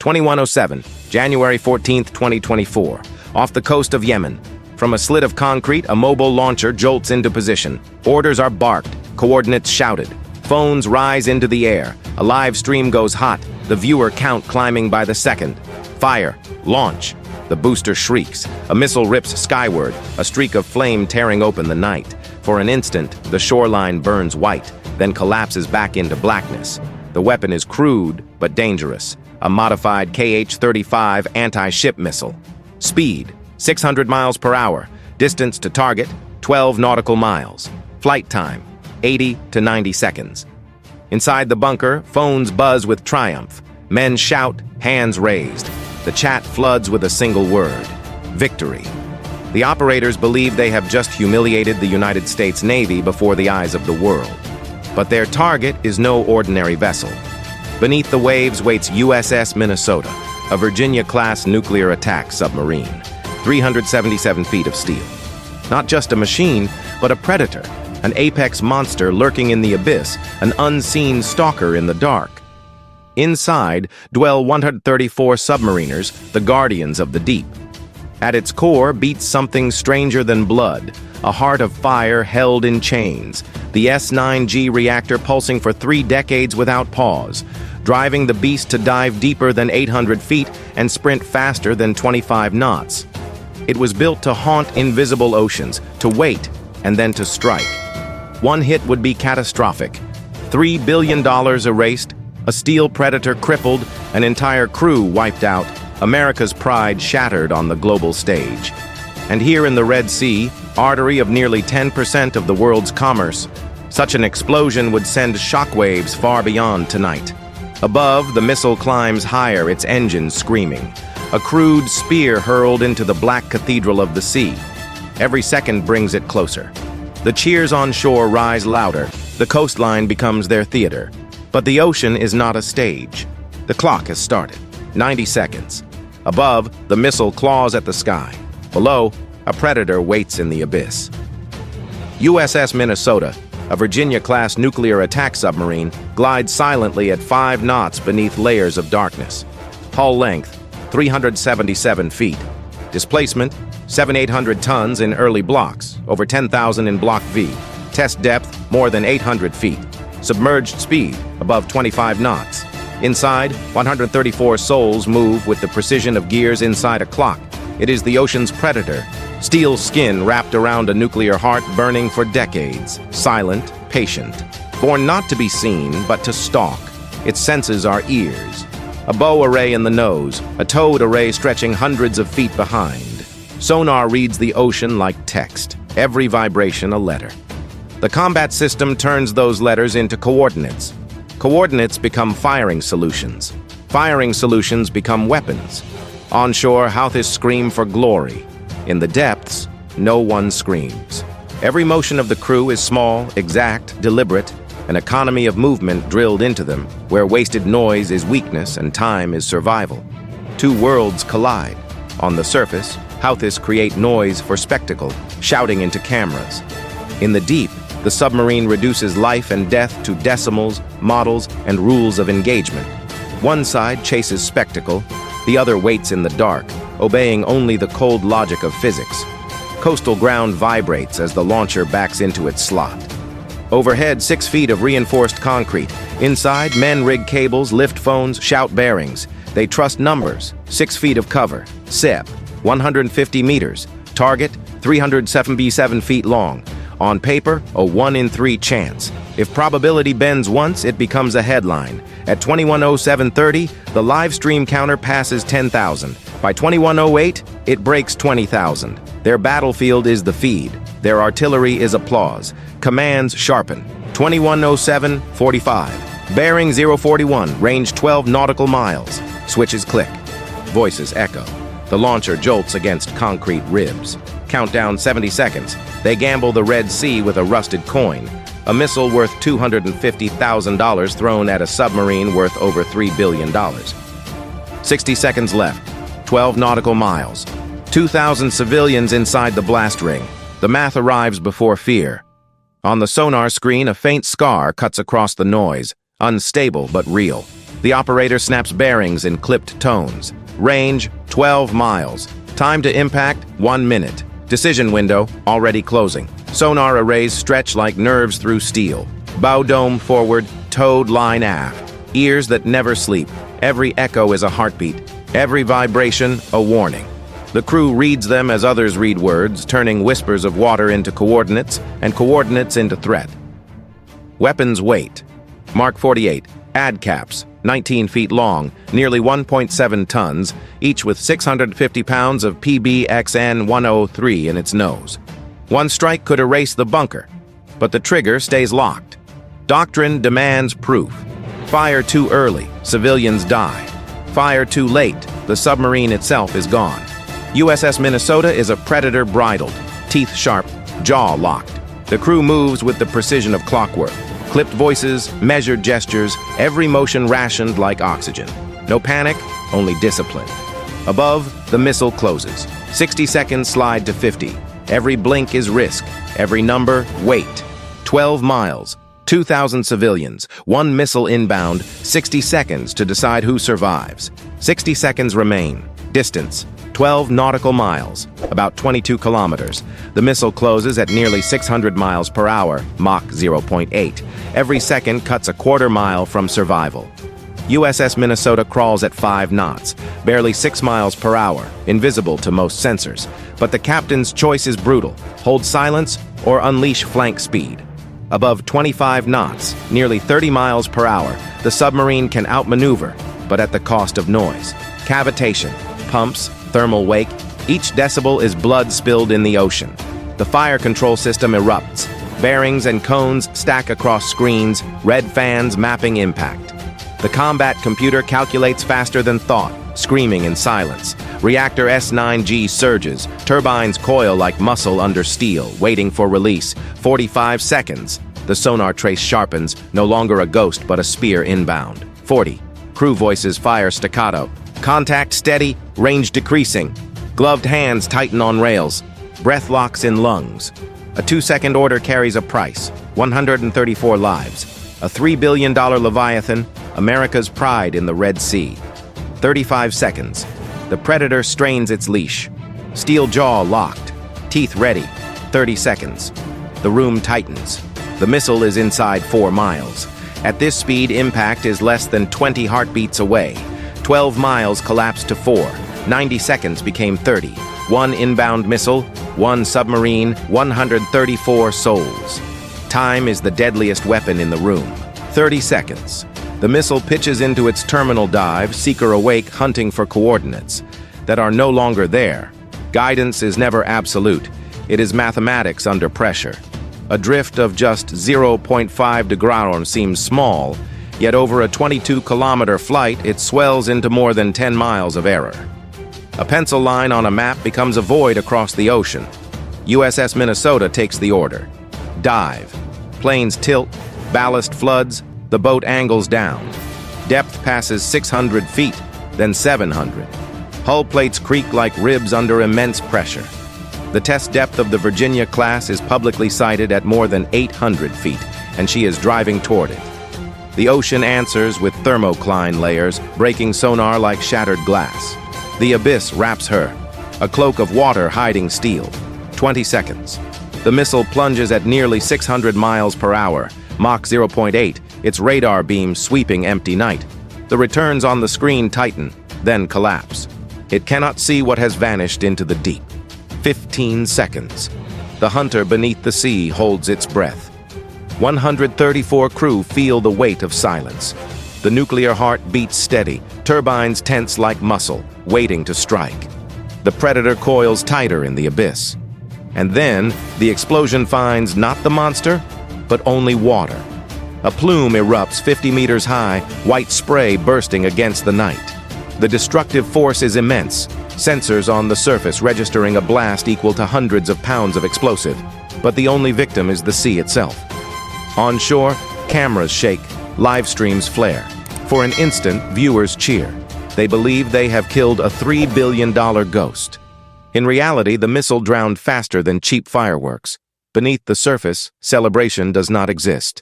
2107, January 14, 2024. Off the coast of Yemen. From a slit of concrete, a mobile launcher jolts into position. Orders are barked, coordinates shouted. Phones rise into the air. A live stream goes hot, the viewer count climbing by the second. Fire. Launch. The booster shrieks. A missile rips skyward, a streak of flame tearing open the night. For an instant, the shoreline burns white, then collapses back into blackness. The weapon is crude, but dangerous. A modified KH-35 anti-ship missile. Speed, 600 miles per hour. Distance to target, 12 nautical miles. Flight time, 80 to 90 seconds. Inside the bunker, phones buzz with triumph. Men shout, hands raised. The chat floods with a single word: victory. The operators believe they have just humiliated the United States Navy before the eyes of the world. But their target is no ordinary vessel. Beneath the waves waits USS Minnesota, a Virginia-class nuclear attack submarine. 377 feet of steel. Not just a machine, but a predator, an apex monster lurking in the abyss, an unseen stalker in the dark. Inside dwell 134 submariners, the guardians of the deep. At its core beats something stranger than blood, a heart of fire held in chains, the S9G reactor pulsing for 3 decades without pause, driving the beast to dive deeper than 800 feet and sprint faster than 25 knots. It was built to haunt invisible oceans, to wait, and then to strike. One hit would be catastrophic. $3 billion erased, a steel predator crippled, an entire crew wiped out, America's pride shattered on the global stage. And here in the Red Sea, artery of nearly 10% of the world's commerce, such an explosion would send shockwaves far beyond tonight. Above, the missile climbs higher, its engines screaming. A crude spear hurled into the black cathedral of the sea. Every second brings it closer. The cheers on shore rise louder. The coastline becomes their theater. But the ocean is not a stage. The clock has started. 90 seconds. Above, the missile claws at the sky. Below, a predator waits in the abyss. USS Minnesota, a Virginia-class nuclear attack submarine, glides silently at 5 knots beneath layers of darkness. Hull length, 377 feet. Displacement, 7,800 tons in early blocks, over 10,000 in Block V. Test depth, more than 800 feet. Submerged speed, above 25 knots. Inside, 134 souls move with the precision of gears inside a clock. It is the ocean's predator. Steel skin wrapped around a nuclear heart burning for decades. Silent, patient. Born not to be seen, but to stalk. Its senses are ears. A bow array in the nose, a towed array stretching hundreds of feet behind. Sonar reads the ocean like text, every vibration a letter. The combat system turns those letters into coordinates. Coordinates become firing solutions. Firing solutions become weapons. Onshore, Houthis scream for glory. In the depths, no one screams. Every motion of the crew is small, exact, deliberate, an economy of movement drilled into them, where wasted noise is weakness and time is survival. 2 worlds collide. On the surface, Houthis create noise for spectacle, shouting into cameras. In the deep, the submarine reduces life and death to decimals, models, and rules of engagement. One side chases spectacle, the other waits in the dark, obeying only the cold logic of physics. Coastal ground vibrates as the launcher backs into its slot. Overhead, 6 feet of reinforced concrete. Inside, men rig cables, lift phones, shout bearings. They trust numbers. 6 feet of cover. SEP, 150 meters. Target, 377 feet long. On paper, a 1 in 3 chance. If probability bends once, it becomes a headline. At 21:07:30, the live stream counter passes 10,000. By 21:08, it breaks 20,000. Their battlefield is the feed. Their artillery is applause. Commands sharpen. 21:07:45. Bearing 041, range 12 nautical miles. Switches click. Voices echo. The launcher jolts against concrete ribs. Countdown 70 seconds. They gamble the Red Sea with a rusted coin. A missile worth $250,000 thrown at a submarine worth over $3 billion. 60 seconds left. 12 nautical miles. 2,000 civilians inside the blast ring. The math arrives before fear. On the sonar screen, a faint scar cuts across the noise. Unstable but real. The operator snaps bearings in clipped tones. Range, 12 miles. Time to impact, 1 minute. Decision window, already closing. Sonar arrays stretch like nerves through steel. Bow dome forward, towed line aft. Ears that never sleep. Every echo is a heartbeat. Every vibration, a warning. The crew reads them as others read words, turning whispers of water into coordinates and coordinates into threat. Weapons weight. Mark 48, ad caps, 19 feet long, nearly 1.7 tons, each with 650 pounds of PBXN-103 in its nose. One strike could erase the bunker, but the trigger stays locked. Doctrine demands proof. Fire too early, civilians die. Fire too late, the submarine itself is gone. USS Minnesota is a predator bridled, teeth sharp, jaw locked. The crew moves with the precision of clockwork. Clipped voices, measured gestures, every motion rationed like oxygen. No panic, only discipline. Above, the missile closes. 60 seconds slide to 50. Every blink is risk. Every number, weight. 12 miles. 2,000 civilians, one missile inbound, 60 seconds to decide who survives. 60 seconds remain. Distance, 12 nautical miles, about 22 kilometers. The missile closes at nearly 600 miles per hour, Mach 0.8. Every second cuts a quarter mile from survival. USS Minnesota crawls at 5 knots, barely 6 miles per hour, invisible to most sensors. But the captain's choice is brutal: hold silence or unleash flank speed. Above 25 knots, nearly 30 miles per hour, the submarine can outmaneuver, but at the cost of noise. Cavitation, pumps, thermal wake, each decibel is blood spilled in the ocean. The fire control system erupts. Bearings and cones stack across screens, red fans mapping impact. The combat computer calculates faster than thought, screaming in silence. Reactor S9G surges. Turbines coil like muscle under steel, waiting for release. 45 seconds. The sonar trace sharpens, no longer a ghost but a spear inbound. 40. Crew voices fire staccato. Contact steady, range decreasing. Gloved hands tighten on rails. Breath locks in lungs. A 2-second order carries a price: 134 lives. A $3 billion Leviathan, America's pride in the Red Sea. 35 seconds. The Predator strains its leash. Steel jaw locked. Teeth ready. 30 seconds. The room tightens. The missile is inside 4 miles. At this speed, impact is less than 20 heartbeats away. 12 miles collapsed to 4. 90 seconds became 30. 1 inbound missile, 1 submarine, 134 souls. Time is the deadliest weapon in the room. 30 seconds. The missile pitches into its terminal dive, seeker awake, hunting for coordinates that are no longer there. Guidance is never absolute. It is mathematics under pressure. A drift of just 0.5 degrees seems small, yet over a 22-kilometer flight, it swells into more than 10 miles of error. A pencil line on a map becomes a void across the ocean. USS Minnesota takes the order. Dive. Planes tilt, ballast floods, the boat angles down. Depth passes 600 feet, then 700. Hull plates creak like ribs under immense pressure. The test depth of the Virginia class is publicly cited at more than 800 feet, and she is driving toward it. The ocean answers with thermocline layers, breaking sonar like shattered glass. The abyss wraps her, a cloak of water hiding steel. 20 seconds. The missile plunges at nearly 600 miles per hour, Mach 0.8, its radar beam sweeping empty night. The returns on the screen tighten, then collapse. It cannot see what has vanished into the deep. 15 seconds. The hunter beneath the sea holds its breath. 134 crew feel the weight of silence. The nuclear heart beats steady, turbines tense like muscle, waiting to strike. The Predator coils tighter in the abyss. And then, the explosion finds not the monster, but only water. A plume erupts 50 meters high, white spray bursting against the night. The destructive force is immense, sensors on the surface registering a blast equal to hundreds of pounds of explosive, but the only victim is the sea itself. Onshore, cameras shake, live streams flare. For an instant, viewers cheer. They believe they have killed a $3 billion ghost. In reality, the missile drowned faster than cheap fireworks. Beneath the surface, celebration does not exist.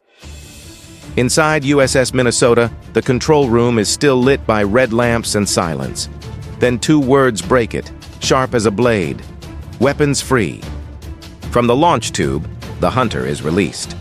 Inside USS Minnesota, the control room is still lit by red lamps and silence. Then two words break it, sharp as a blade. Weapons free. From the launch tube, the Hunter is released.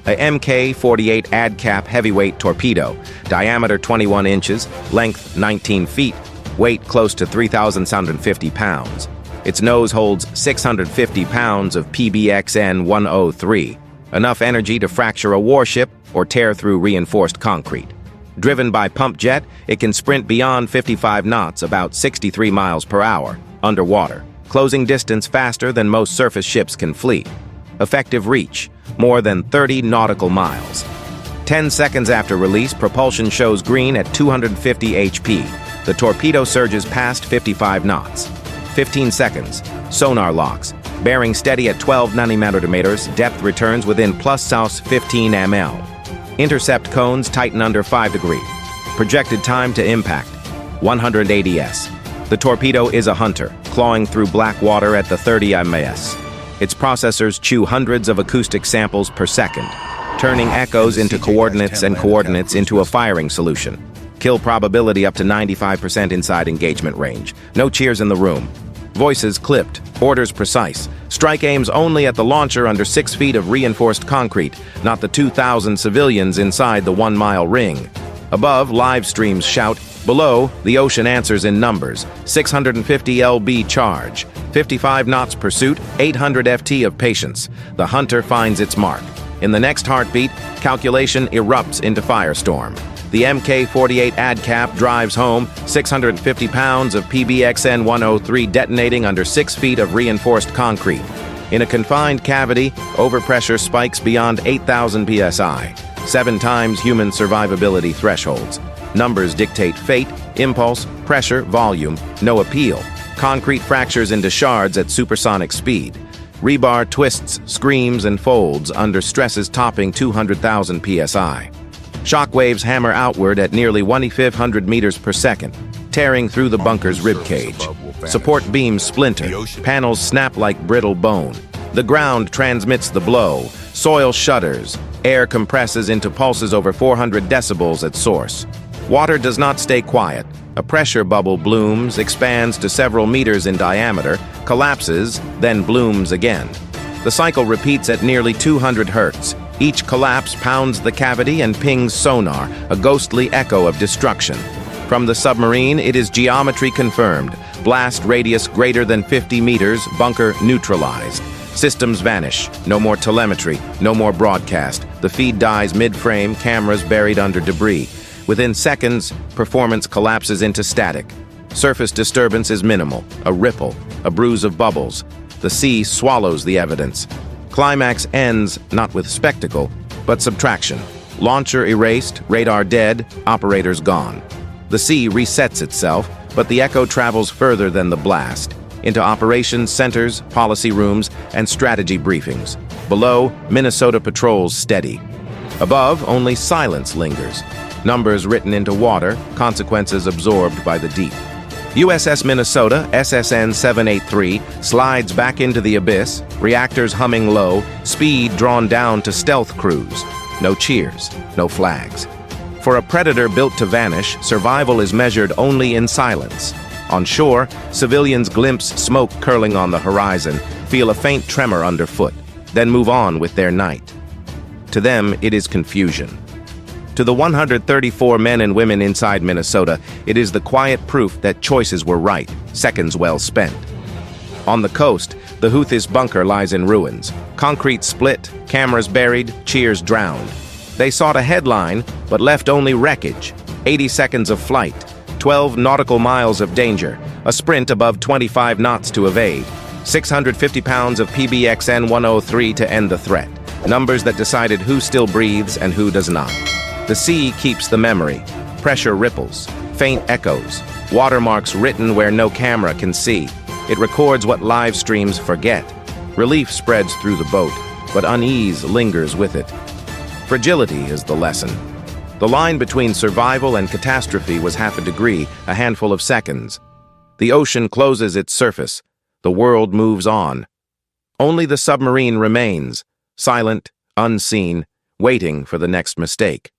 A Mk-48 ADCAP heavyweight torpedo, diameter 21 inches, length 19 feet, weight close to 3,750 pounds. Its nose holds 650 pounds of PBXN-103, enough energy to fracture a warship or tear through reinforced concrete. Driven by pump jet, it can sprint beyond 55 knots, about 63 miles per hour, underwater, closing distance faster than most surface ships can flee. Effective reach, more than 30 nautical miles. 10 seconds after release, propulsion shows green at 250 HP. The torpedo surges past 55 knots. 15 seconds. Sonar locks. Bearing steady at 12 nanometers, depth returns within +south 15 ml. Intercept cones tighten under 5 degrees. Projected time to impact, 180 s. The torpedo is a Hunter, clawing through black water at the 30 ms. Its processors chew hundreds of acoustic samples per second, turning echoes into coordinates and coordinates into a firing solution. Kill probability up to 95% inside engagement range. No cheers in the room. Voices clipped, orders precise. Strike aims only at the launcher under 6 feet of reinforced concrete, not the 2,000 civilians inside the 1-mile ring. Above, live streams shout. Below, the ocean answers in numbers. 650 lb charge, 55 knots pursuit, 800 ft of patience. The Hunter finds its mark. In the next heartbeat, calculation erupts into firestorm. The Mk-48 ADCAP drives home, 650 pounds of PBXN-103 detonating under 6 feet of reinforced concrete. In a confined cavity, overpressure spikes beyond 8,000 psi, 7 times human survivability thresholds. Numbers dictate fate, impulse, pressure, volume, no appeal. Concrete fractures into shards at supersonic speed. Rebar twists, screams, and folds under stresses topping 200,000 psi. Shockwaves hammer outward at nearly 1,500 meters per second, tearing through the bunker's ribcage. Support beams splinter, panels snap like brittle bone. The ground transmits the blow, soil shudders, air compresses into pulses over 400 decibels at source. Water does not stay quiet. A pressure bubble blooms, expands to several meters in diameter, collapses, then blooms again. The cycle repeats at nearly 200 hertz. Each collapse pounds the cavity and pings sonar, a ghostly echo of destruction. From the submarine, it is geometry confirmed. Blast radius greater than 50 meters, bunker neutralized. Systems vanish. No more telemetry, no more broadcast. The feed dies mid-frame, cameras buried under debris. Within seconds, performance collapses into static. Surface disturbance is minimal, a ripple, a bruise of bubbles. The sea swallows the evidence. Climax ends not with spectacle, but subtraction. Launcher erased, radar dead, operators gone. The sea resets itself, but the echo travels further than the blast, into operations centers, policy rooms, and strategy briefings. Below, Minnesota patrols steady. Above, only silence lingers. Numbers written into water, consequences absorbed by the deep. USS Minnesota, SSN-783, slides back into the abyss, reactors humming low, speed drawn down to stealth cruise. No cheers, no flags. For a predator built to vanish, survival is measured only in silence. On shore, civilians glimpse smoke curling on the horizon, feel a faint tremor underfoot, then move on with their night. To them, it is confusion. To the 134 men and women inside Minnesota, it is the quiet proof that choices were right, seconds well spent. On the coast, the Houthis bunker lies in ruins. Concrete split, cameras buried, cheers drowned. They sought a headline, but left only wreckage. 80 seconds of flight, 12 nautical miles of danger, a sprint above 25 knots to evade, 650 pounds of PBXN-103 to end the threat. Numbers that decided who still breathes and who does not. The sea keeps the memory. Pressure ripples, faint echoes, watermarks written where no camera can see. It records what live streams forget. Relief spreads through the boat, but unease lingers with it. Fragility is the lesson. The line between survival and catastrophe was half a degree, a handful of seconds. The ocean closes its surface. The world moves on. Only the submarine remains, silent, unseen, waiting for the next mistake.